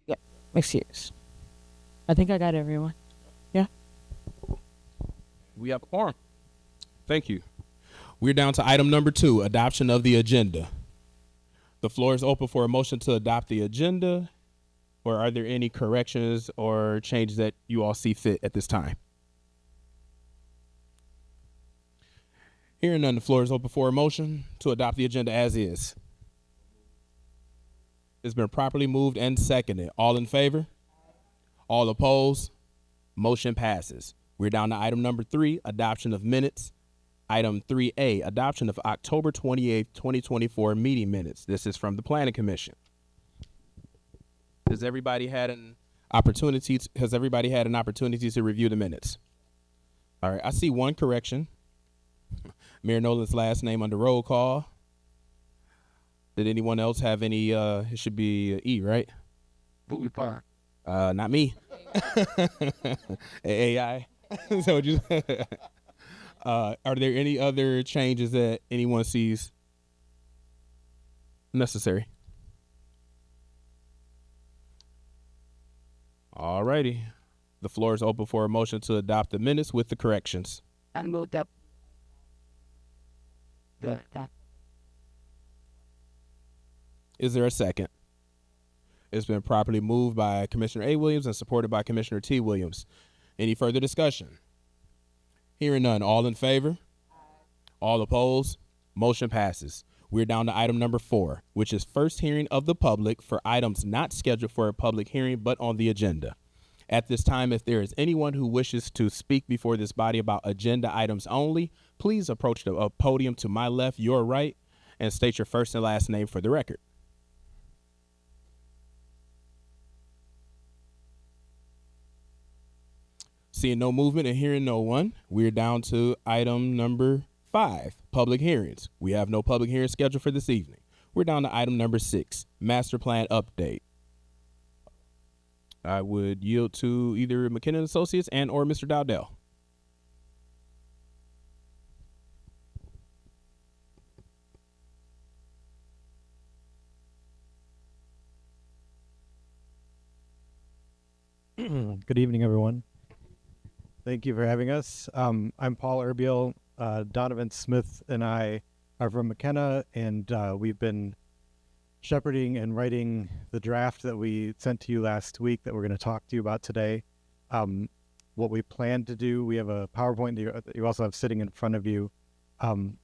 Yeah, excuse. I think I got everyone. Yeah. We have a quorum. Thank you. We're down to item number 2, adoption of the agenda. The floor is open for a motion to adopt the agenda, or are there any corrections or changes that you all see fit at this time? Hearing none, the floor is open for a motion to adopt the agenda as is. It's been properly moved and seconded. All in favor? All opposed? Motion passes. We're down to item number 3, adoption of minutes. Item 3A, adoption of October 28th, 2024 meeting minutes. This is from the Planning Commission. Has everybody had an opportunity to review the minutes? All right, I see one correction. Mayor Nolan's last name under roll call. Did anyone else have any, it should be E, right? Not me. AI. So would you are there any other changes that anyone sees necessary? All righty. The floor is open for a motion to adopt the minutes with the corrections. I moved up. Is there a second? It's been properly moved by Commissioner A. Williams and supported by Commissioner T. Williams. Any further discussion? Hearing none. All in favor? All opposed? Motion passes. We're down to item number 4, which is first hearing of the public for items not scheduled for a public hearing but on the agenda. At this time, if there is anyone who wishes to speak before this body about agenda items only, please approach the podium to my left, your right, and state your first and last name for the record. Seeing no movement and hearing no one, we're down to item number 5, public hearings. We have no public hearings scheduled for this evening. We're down to item number 6, master plan update. I would yield to either McKinnon Associates and or Mr. Dowdell. Good evening, everyone. Thank you for having us. I'm Paul Erbiel. Donovan Smith and I are from McKenna, and we've been shepherding and writing the draft that we sent to you last week that we're going to talk to you about today. What we plan to do, we have a PowerPoint that you also have sitting in front of you.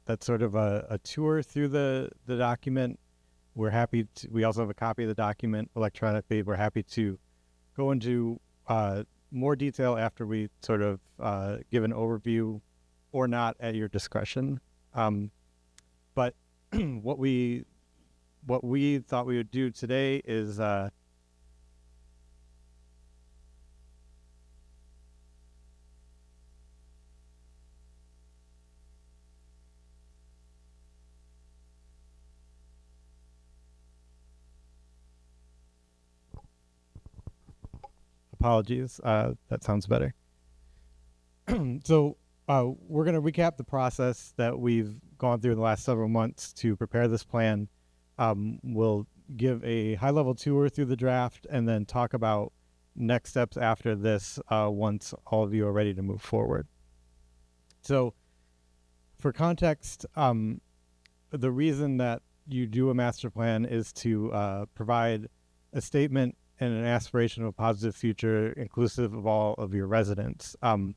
That's sort of a tour through the document. We also have a copy of the document electronically. We're happy to go into more detail after we sort of give an overview or not at your discretion. But what we thought we would do today is apologies, that sounds better. So we're going to recap the process that we've gone through in the last several months to prepare this plan. We'll give a high-level tour through the draft and then talk about next steps after this once all of you are ready to move forward. So for context, the reason that you do a master plan is to provide a statement and an aspiration of a positive future inclusive of all of your residents. In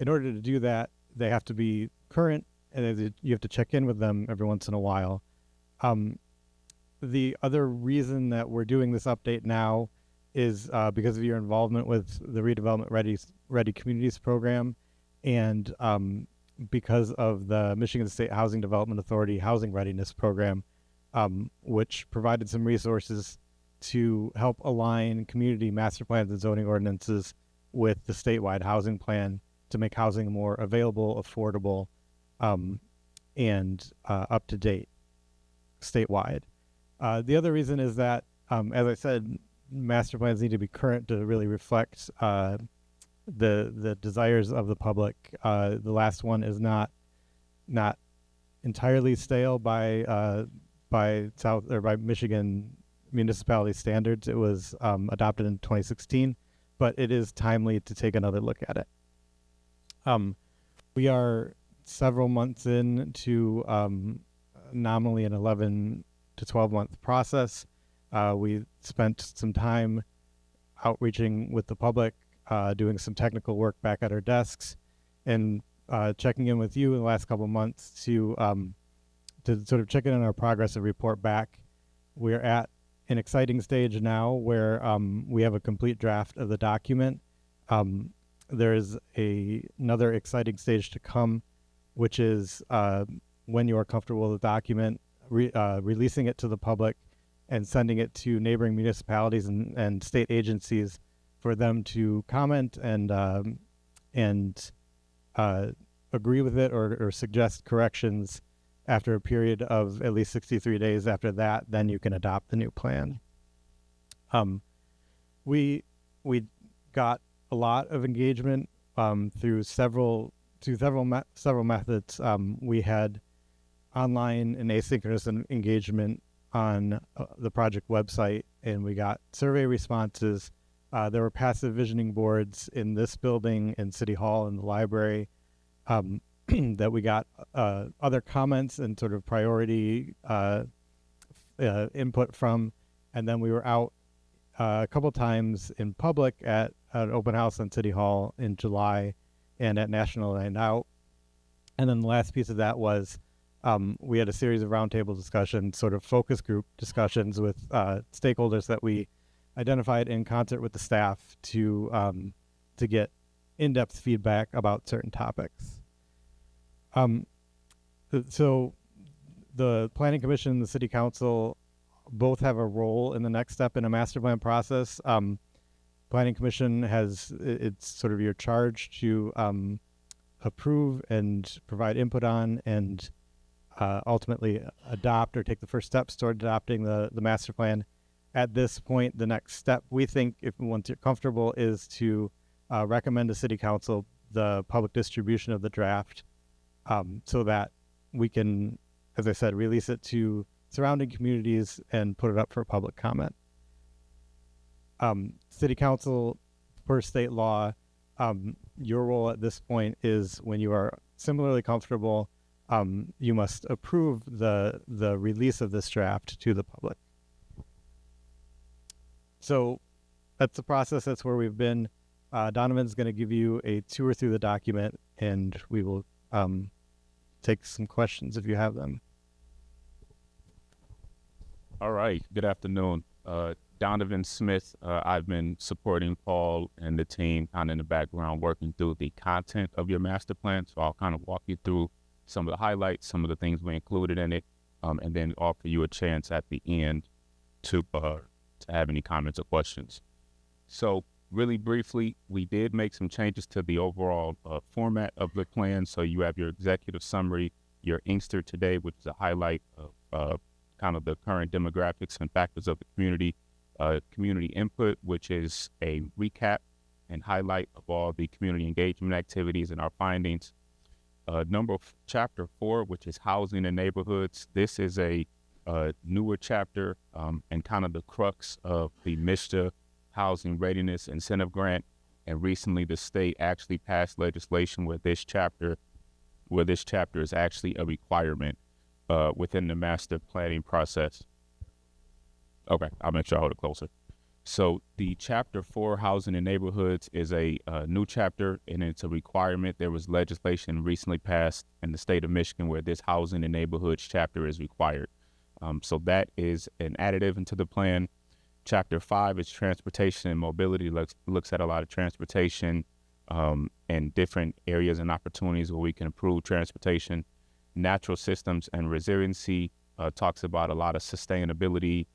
order to do that, they have to be current, and you have to check in with them every once in a while. The other reason that we're doing this update now is because of your involvement with the Redevelopment Ready Communities program, and because of the Michigan State Housing Development Authority Housing Readiness Program, which provided some resources to help align community master plans and zoning ordinances with the statewide housing plan to make housing more available, affordable, and up to date statewide. The other reason is that, as I said, master plans need to be current to really reflect the desires of the public. The last one is not entirely stale by South or by Michigan municipality standards. It was adopted in 2016, but it is timely to take another look at it. We are several months into nominally an 11 to 12 month process. We spent some time outreaching with the public, doing some technical work back at our desks, and checking in with you in the last couple of months to sort of check in on our progress and report back. We're at an exciting stage now where we have a complete draft of the document. There is another exciting stage to come, which is when you are comfortable with the document, releasing it to the public and sending it to neighboring municipalities and state agencies for them to comment and agree with it or suggest corrections. After a period of at least 63 days after that, then you can adopt the new plan. We got a lot of engagement through several methods. We had online and asynchronous engagement on the project website, and we got survey responses. There were passive visioning boards in this building, in City Hall, in the library, that we got other comments and sort of priority input from. And then we were out a couple times in public at an open house in City Hall in July and at National Night Out. And then the last piece of that was we had a series of roundtable discussions, sort of focus group discussions with stakeholders that we identified in concert with the staff to get in-depth feedback about certain topics. So the Planning Commission and the City Council both have a role in the next step in a master plan process. Planning Commission it's sort of your charge to approve and provide input on and ultimately adopt or take the first steps toward adopting the master plan. At this point, the next step, we think, once you're comfortable, is to recommend to City Council the public distribution of the draft, so that we can, as I said, release it to surrounding communities and put it up for public comment. City Council, per state law, your role at this point is, when you are similarly comfortable, you must approve the release of this draft to the public. So that's the process. That's where we've been. Donovan's going to give you a tour through the document, and we will take some questions if you have them. All right. Good afternoon. Donovan Smith. I've been supporting Paul and the team kind of in the background, working through the content of your master plan. So I'll kind of walk you through some of the highlights, some of the things we included in it, and then offer you a chance at the end to have any comments or questions. So really briefly, we did make some changes to the overall format of the plan. So you have your executive summary, your Inkster today, which is a highlight of kind of the current demographics and factors of the community, community input, which is a recap and highlight of all the community engagement activities and our findings. Chapter 4, which is housing and neighborhoods. This is a newer chapter and kind of the crux of the MISTA Housing Readiness Incentive Grant. And recently the state actually passed legislation where this chapter is actually a requirement within the master planning process. Okay, I'll make sure I hold it closer. So the chapter 4, housing and neighborhoods, is a new chapter, and it's a requirement. There was legislation recently passed in the state of Michigan where this housing and neighborhoods chapter is required. So that is an additive into the plan. Chapter 5 is transportation and mobility, looks at a lot of transportation and different areas and opportunities where we can improve transportation. Natural systems and resiliency talks about a lot of sustainability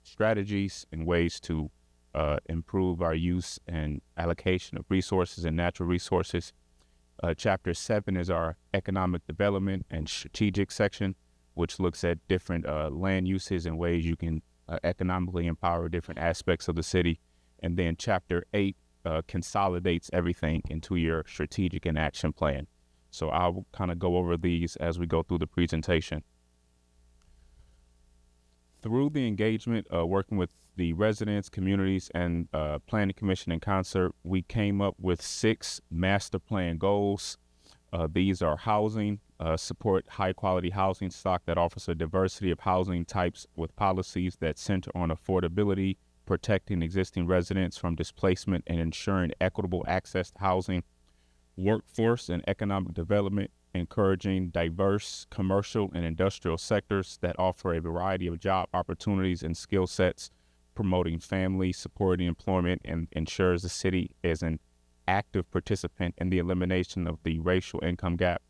strategies and ways to improve our use and allocation of resources and natural resources. Chapter 7 is our economic development and strategic section, which looks at different land uses and ways you can economically empower different aspects of the city. And then Chapter 8 consolidates everything into your strategic and action plan. So I'll kind of go over these as we go through the presentation. Through the engagement, working with the residents, communities, and Planning Commission in concert, we came up with 6 master plan goals. These are housing, support high quality housing stock that offers a diversity of housing types with policies that center on affordability, protecting existing residents from displacement and ensuring equitable access to housing, workforce and economic development, encouraging diverse commercial and industrial sectors that offer a variety of job opportunities and skill sets, promoting family, supporting employment, and ensures the city is an active participant in the elimination of the racial income gap.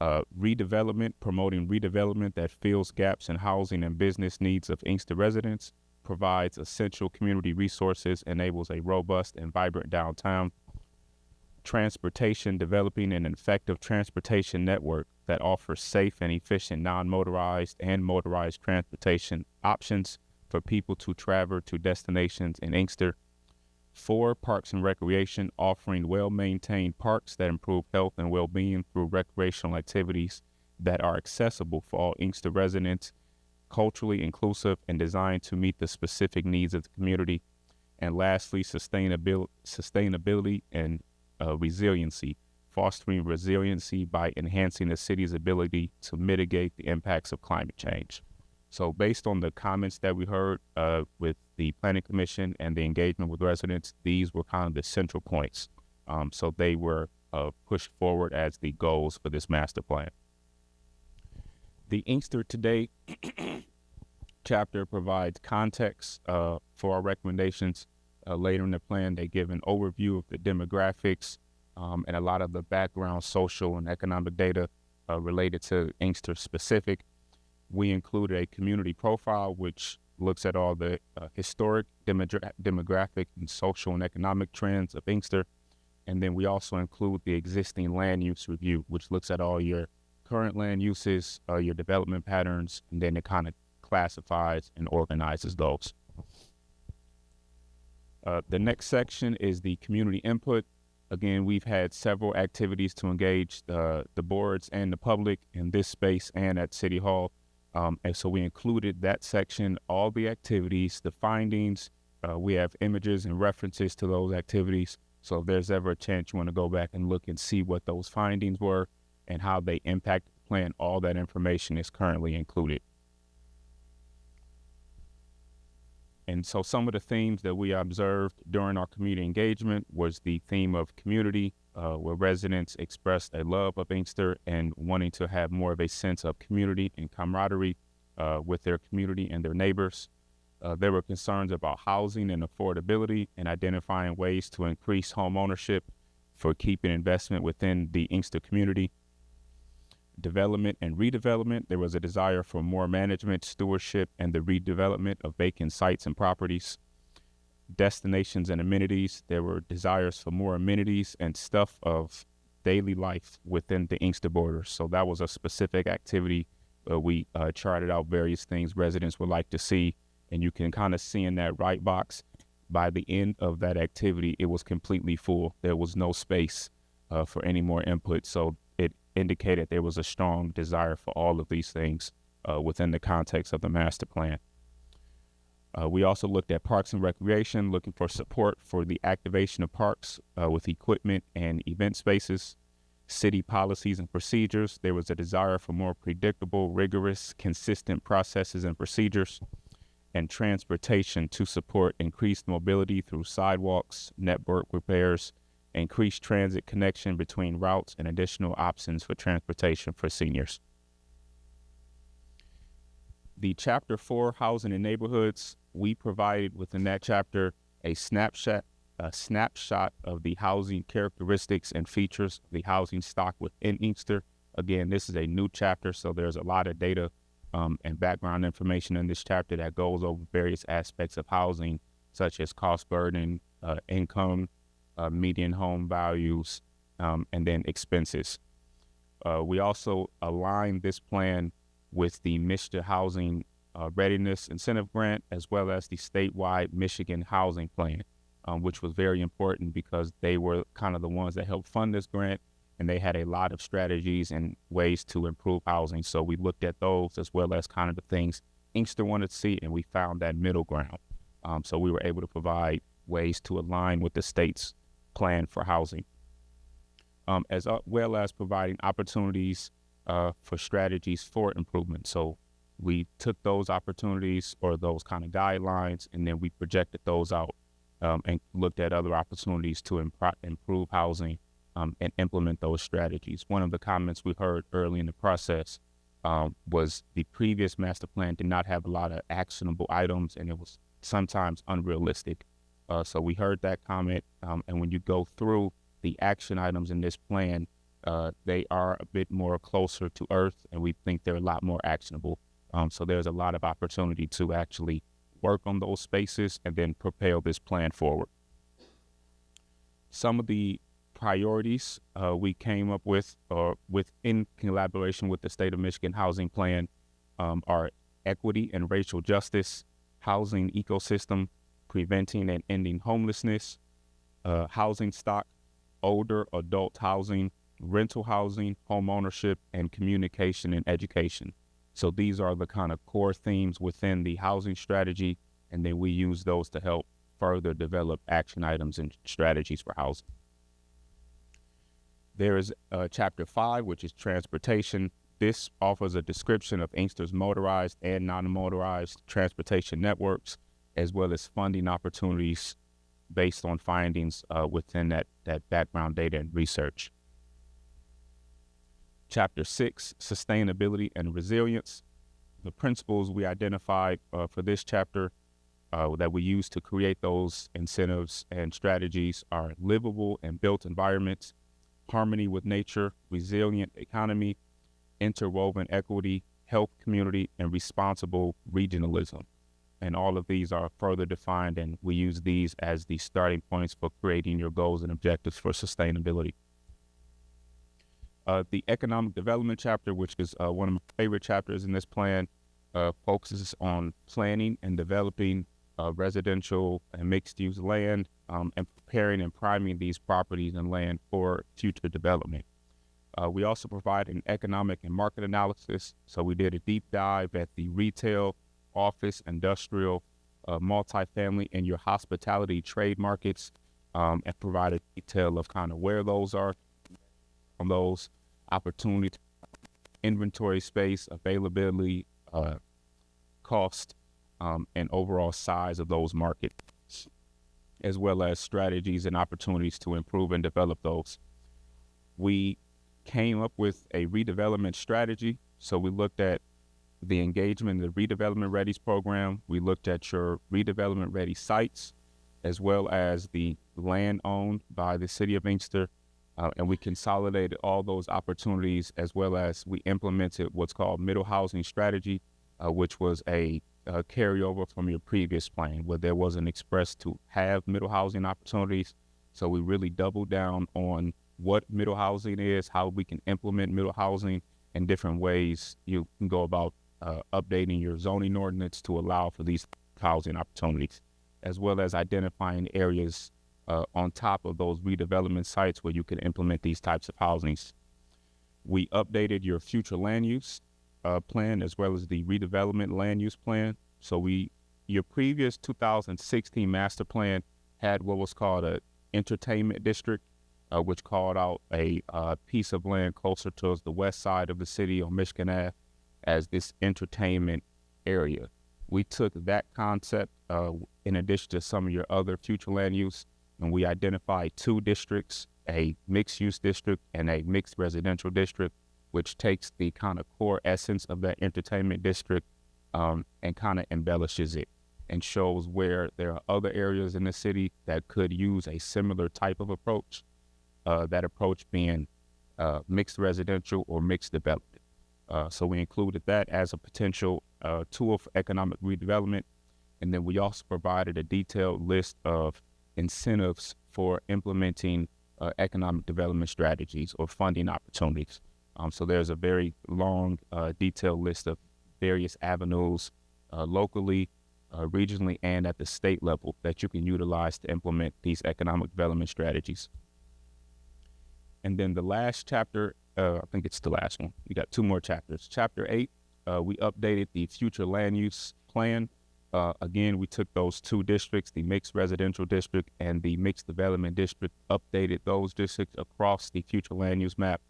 Redevelopment, promoting redevelopment that fills gaps in housing and business needs of Inkster residents, provides essential community resources, enables a robust and vibrant downtown. Transportation, developing an effective transportation network that offers safe and efficient non-motorized and motorized transportation options for people to travel to destinations in Inkster. 4, parks and recreation, offering well-maintained parks that improve health and well-being through recreational activities that are accessible for all Inkster residents, culturally inclusive, and designed to meet the specific needs of the community. And lastly, sustainability and resiliency, fostering resiliency by enhancing the city's ability to mitigate the impacts of climate change. So based on the comments that we heard with the Planning Commission and the engagement with residents, these were kind of the central points. So they were pushed forward as the goals for this master plan. The Inkster Today chapter provides context for our recommendations. Later in the plan, they give an overview of the demographics and a lot of the background social and economic data related to Inkster specific. We included a community profile, which looks at all the historic, demographic, and social and economic trends of Inkster. And then we also include the existing land use review, which looks at all your current land uses, your development patterns, and then it kind of classifies and organizes those. The next section is the community input. Again, we've had several activities to engage the boards and the public in this space and at City Hall. And so we included that section, all the activities, the findings. We have images and references to those activities. So if there's ever a chance you want to go back and look and see what those findings were and how they impact the plan, all that information is currently included. And so some of the themes that we observed during our community engagement was the theme of community, where residents expressed a love of Inkster and wanting to have more of a sense of community and camaraderie with their community and their neighbors. There were concerns about housing and affordability and identifying ways to increase home ownership for keeping investment within the Inkster community. Development and redevelopment, there was a desire for more management, stewardship, and the redevelopment of vacant sites and properties. Destinations and amenities, there were desires for more amenities and stuff of daily life within the Inkster borders. So that was a specific activity. We charted out various things residents would like to see, and you can kind of see in that right box, by the end of that activity, it was completely full. There was no space for any more input. So it indicated there was a strong desire for all of these things within the context of the master plan. We also looked at parks and recreation, looking for support for the activation of parks with equipment and event spaces. City policies and procedures, there was a desire for more predictable, rigorous, consistent processes and procedures. And transportation to support increased mobility through sidewalks, network repairs, increased transit connection between routes, and additional options for transportation for seniors. The Chapter 4, Housing and Neighborhoods, we provided within that chapter a snapshot of the housing characteristics and features of the housing stock within Inkster. Again, this is a new chapter, so there's a lot of data and background information in this chapter that goes over various aspects of housing, such as cost burden, income, median home values, and then expenses. We also aligned this plan with the Michigan Housing Readiness Incentive Grant, as well as the statewide Michigan Housing Plan, which was very important because they were kind of the ones that helped fund this grant, and they had a lot of strategies and ways to improve housing. So we looked at those as well as kind of the things Inkster wanted to see, and we found that middle ground. So we were able to provide ways to align with the state's plan for housing, as well as providing opportunities for strategies for improvement. So we took those opportunities or those kind of guidelines, and then we projected those out and looked at other opportunities to improve housing and implement those strategies. One of the comments we heard early in the process was the previous master plan did not have a lot of actionable items, and it was sometimes unrealistic. So we heard that comment, and when you go through the action items in this plan, they are a bit more closer to earth, and we think they're a lot more actionable. So there's a lot of opportunity to actually work on those spaces and then propel this plan forward. Some of the priorities we came up with, or in collaboration with the State of Michigan Housing Plan, are equity and racial justice, housing ecosystem, preventing and ending homelessness, housing stock, older adult housing, rental housing, home ownership, and communication and education. So these are the kind of core themes within the housing strategy, and then we use those to help further develop action items and strategies for housing. There is Chapter 5, which is transportation. This offers a description of Inkster's motorized and non-motorized transportation networks, as well as funding opportunities based on findings within that background data and research. Chapter 6, sustainability and resilience. The principles we identified for this chapter that we use to create those incentives and strategies are livable and built environments, harmony with nature, resilient economy, interwoven equity, health community, and responsible regionalism. And all of these are further defined, and we use these as the starting points for creating your goals and objectives for sustainability. The economic development chapter, which is one of my favorite chapters in this plan, focuses on planning and developing residential and mixed-use land, and preparing and priming these properties and land for future development. We also provide an economic and market analysis. So we did a deep dive at the retail, office, industrial, multifamily, and your hospitality trade markets, and provided detail of kind of where those are, on those opportunities, inventory space, availability, cost, and overall size of those markets, as well as strategies and opportunities to improve and develop those. We came up with a redevelopment strategy. So we looked at the engagement in the Redevelopment Readies program. We looked at your redevelopment ready sites, as well as the land owned by the city of Inkster, and we consolidated all those opportunities, as well as we implemented what's called middle housing strategy, which was a carryover from your previous plan, where there wasn't expressed to have middle housing opportunities. So we really doubled down on what middle housing is, how we can implement middle housing, and different ways you can go about updating your zoning ordinance to allow for these housing opportunities, as well as identifying areas on top of those redevelopment sites where you can implement these types of housings. We updated your future land use plan, as well as the redevelopment land use plan. So your previous 2016 master plan had what was called a entertainment district, which called out a piece of land closer towards the west side of the city on Michigan Ave as this entertainment area. We took that concept in addition to some of your other future land use, and we identified two districts, a mixed use district and a mixed residential district, which takes the kind of core essence of that entertainment district and kind of embellishes it and shows where there are other areas in the city that could use a similar type of approach, that approach being mixed residential or mixed development. So we included that as a potential tool for economic redevelopment. And then we also provided a detailed list of incentives for implementing economic development strategies or funding opportunities. So there's a very long, detailed list of various avenues locally, regionally, and at the state level that you can utilize to implement these economic development strategies. And then the last chapter, I think it's the last one. We got two more chapters. Chapter 8 we updated the future land use plan. Again, we took those two districts, the mixed residential district and the mixed development district, updated those districts across the future land use map.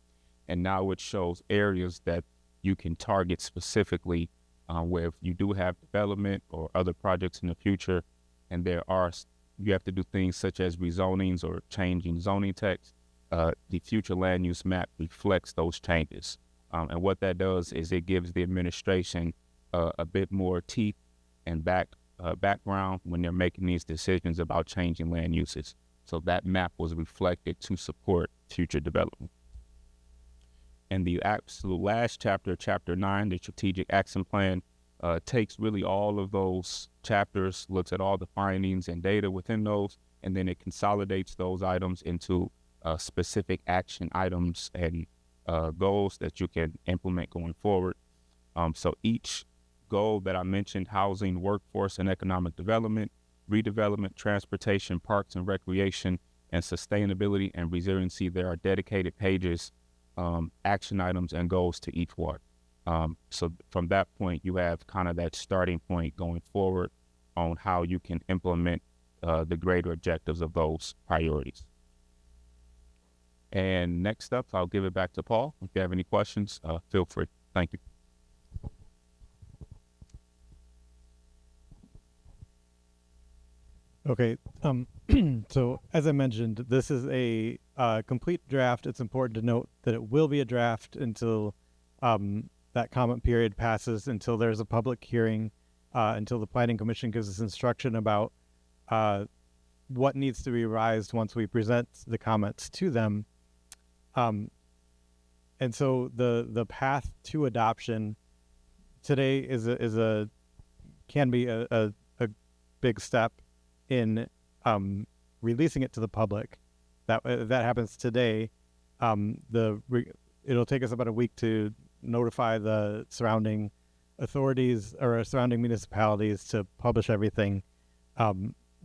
And now it shows areas that you can target specifically where if you do have development or other projects in the future, and you have to do things such as rezonings or changing zoning text, the future land use map reflects those changes. And what that does is it gives the administration a bit more teeth and background when they're making these decisions about changing land uses. So that map was reflected to support future development. And the absolute last chapter, chapter 9, the strategic action plan, takes really all of those chapters, looks at all the findings and data within those, and then it consolidates those items into specific action items and goals that you can implement going forward. So each goal that I mentioned, housing, workforce, and economic development, redevelopment, transportation, parks and recreation, and sustainability and resiliency, there are dedicated pages, action items, and goals to each one. So from that point, you have kind of that starting point going forward on how you can implement the greater objectives of those priorities. And next up, I'll give it back to Paul. If you have any questions, feel free. Thank you. Okay, so as I mentioned, this is a complete draft. It's important to note that it will be a draft until that comment period passes, until there's a public hearing, until the Planning Commission gives us instruction about what needs to be revised once we present the comments to them. And so the path to adoption today can be a big step in releasing it to the public. That happens today. It'll take us about a week to notify the surrounding authorities or surrounding municipalities to publish everything.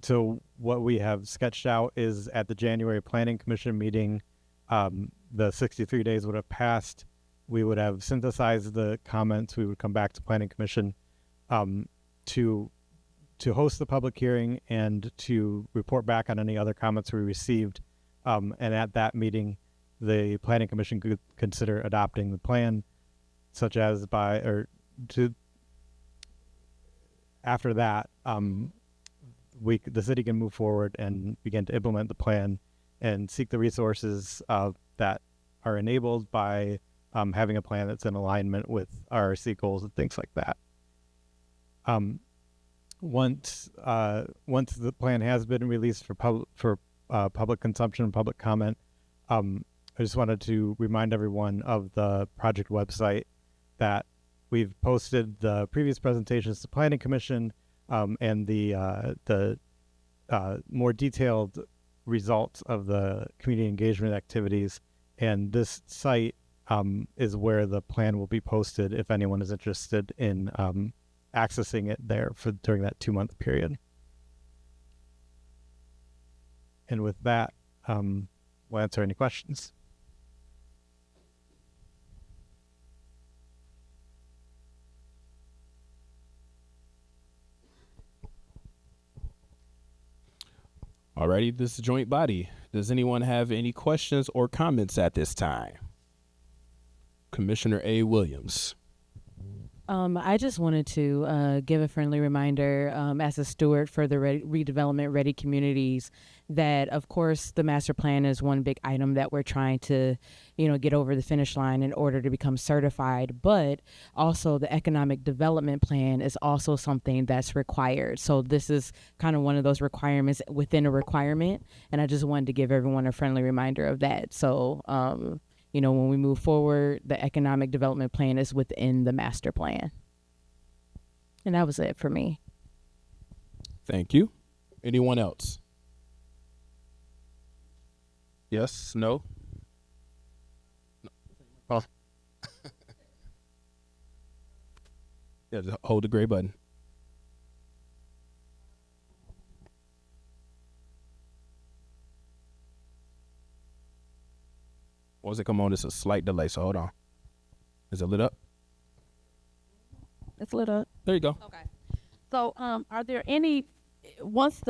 So what we have sketched out is at the January Planning Commission meeting, the 63 days would have passed. We would have synthesized the comments. We would come back to Planning Commission to host the public hearing and to report back on any other comments we received. And at that meeting, the Planning Commission could consider adopting the plan, such as after that, the city can move forward and begin to implement the plan and seek the resources that are enabled by having a plan that's in alignment with RRC goals and things like that. Once the plan has been released for public consumption and public comment, I just wanted to remind everyone of the project website that we've posted the previous presentations to Planning Commission and the more detailed results of the community engagement activities. And this site is where the plan will be posted if anyone is interested in accessing it there during that 2-month period. And with that, we'll answer any questions. Alrighty, this is a joint body. Does anyone have any questions or comments at this time? Commissioner A. Williams. I just wanted to give a friendly reminder as a steward for the redevelopment ready communities that, of course, the master plan is one big item that we're trying to, get over the finish line in order to become certified. But also the economic development plan is also something that's required. So this is kind of one of those requirements within a requirement. And I just wanted to give everyone a friendly reminder of that. So, when we move forward, the economic development plan is within the master plan. And that was it for me. Thank you. Anyone else? Yes? No? Oh. Yeah, just hold the gray button. Once it come on, it's a slight delay, so hold on. Is it lit up? It's lit up. There you go. Okay. So, are there any, once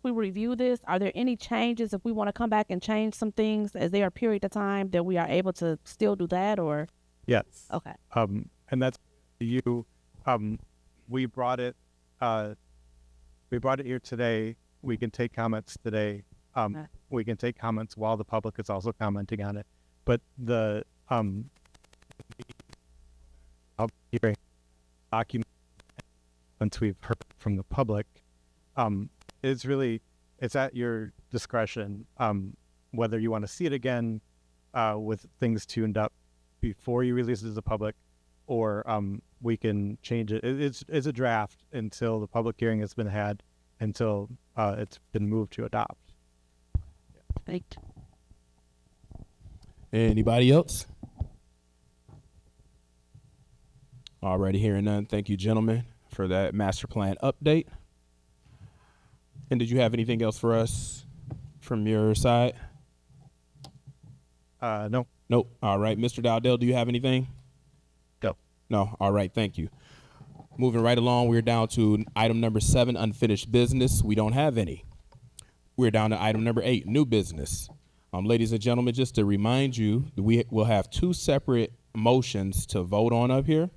we review this, are there any changes if we want to come back and change some things as there are period of time that we are able to still do that, or? Yes. Okay. And that's you. We brought it here today. We can take comments today. Okay. We can take comments while the public is also commenting on it. But the hearing document, once we've heard from the public, is really, it's at your discretion whether you want to see it again with things tuned up before you release it to the public, or we can change it. It's a draft until the public hearing has been had, until it's been moved to adopt. Thank you. Anybody else? Already hearing none. Thank you, gentlemen, for that master plan update. And did you have anything else for us from your side? No. Nope. All right. Mr. Dowdell, do you have anything? No. No. All right. Thank you. Moving right along, we're down to item number 7, unfinished business. We don't have any. We're down to item number 8, new business. Ladies and gentlemen, just to remind you, we will have 2 separate motions to vote on up here.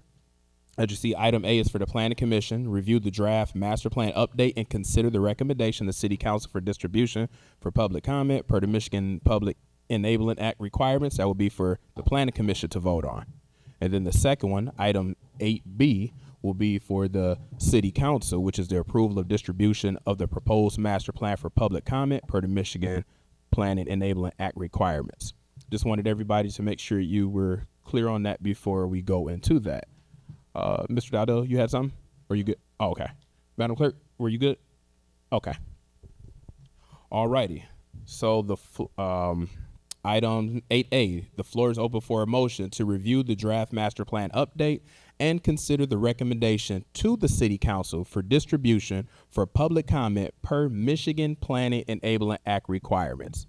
As you see, item A is for the Planning Commission, review the draft master plan update and consider the recommendation of the City Council for distribution for public comment per the Michigan Public Enabling Act requirements. That will be for the Planning Commission to vote on. And then the second one, item 8B, will be for the City Council, which is the approval of distribution of the proposed master plan for public comment per the Michigan Planning Enabling Act requirements. Just wanted everybody to make sure you were clear on that before we go into that. Mr. Dowdell, you had something? Or you good? Oh, okay. Madam Clerk, were you good? Okay. All righty. So the item 8A, the floor is open for a motion to review the draft master plan update and consider the recommendation to the City Council for distribution for public comment per Michigan Planning Enabling Act requirements.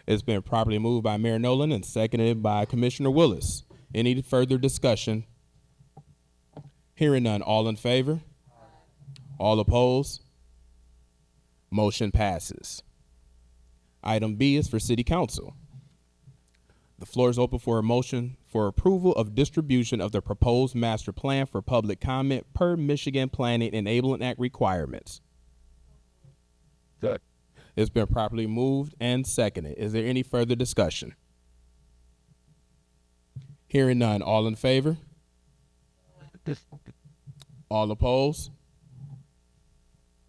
It's been properly moved by Mayor Nolan and seconded by Commissioner Willis. Any further discussion? Hearing none. All in favor? All opposed? Motion passes. Item B is for City Council. The floor is open for a motion for approval of distribution of the proposed master plan for public comment per Michigan Planning Enabling Act requirements. Good. It's been properly moved and seconded. Is there any further discussion? Hearing none. All in favor? All opposed?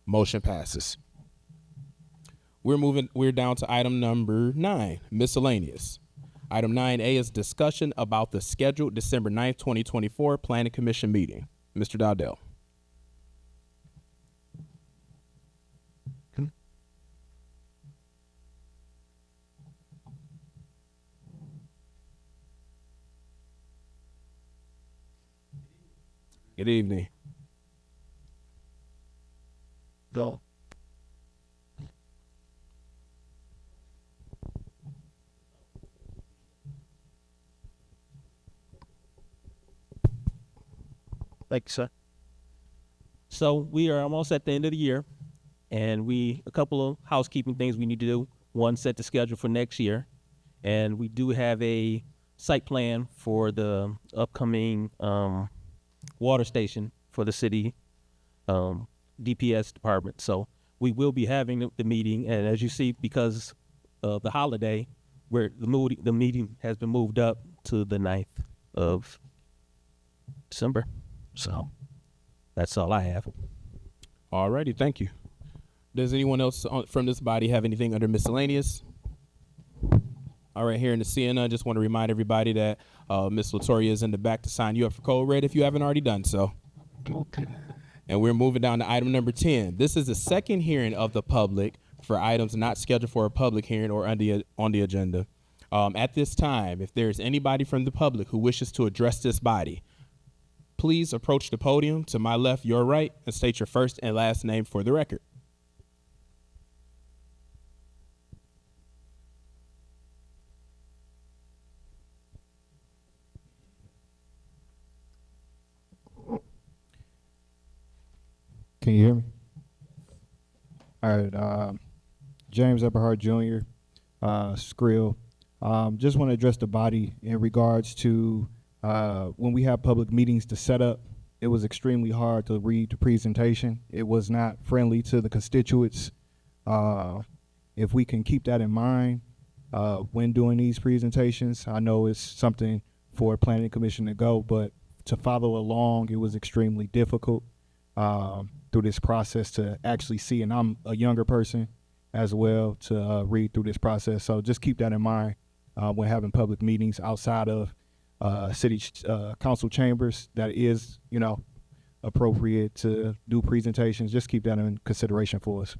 Motion passes. We're down to item number 9, miscellaneous. Item 9A is discussion about the scheduled December 9th, 2024 Planning Commission meeting. Mr. Dowdell. Good evening. Go. Thank you, sir. So we are almost at the end of the year, and a couple of housekeeping things we need to do. One, set the schedule for next year, and we do have a site plan for the upcoming water station for the city DPS department. So we will be having the meeting, and as you see, because of the holiday, where the meeting has been moved up to the 9th of December. So that's all I have. All righty, thank you. Does anyone else from this body have anything under miscellaneous? All right, here in the CNN, I just want to remind everybody that Ms. Latoria is in the back to sign you up for Code Red if you haven't already done so. Okay. And we're moving down to item number 10. This is the second hearing of the public for items not scheduled for a public hearing or on the agenda. At this time, if there's anybody from the public who wishes to address this body, please approach the podium to my left, your right, and state your first and last name for the record. Can you hear me? All right. James Eberhard Jr., Skrill. Just want to address the body in regards to when we have public meetings to set up. It was extremely hard to read the presentation. It was not friendly to the constituents. If we can keep that in mind when doing these presentations, I know it's something for a planning commission to go, but to follow along, it was extremely difficult through this process to actually see, and I'm a younger person as well, to read through this process. So just keep that in mind when having public meetings outside of city council chambers. That is, appropriate to do presentations. Just keep that in consideration for us.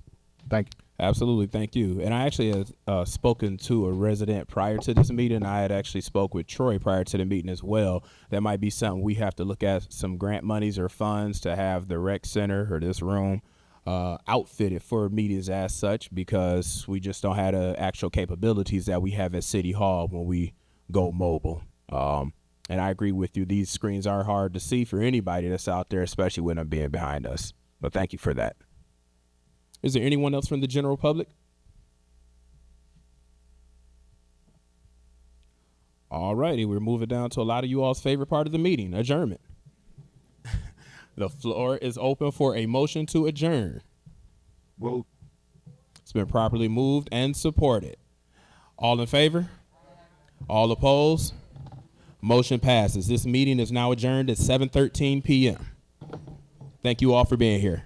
Thank you. Absolutely, thank you. And I actually had spoken to a resident prior to this meeting. I had actually spoke with Troy prior to the meeting as well. That might be something we have to look at, some grant monies or funds to have the rec center or this room outfitted for meetings as such, because we just don't have the actual capabilities that we have at City Hall when we go mobile. And I agree with you. These screens are hard to see for anybody that's out there, especially with them being behind us. But thank you for that. Is there anyone else from the general public? All righty, we're moving down to a lot of you all's favorite part of the meeting, adjournment. The floor is open for a motion to adjourn. Well, It's been properly moved and supported. All in favor? All opposed? Motion passes. This meeting is now adjourned at 7:13 p.m. Thank you all for being here.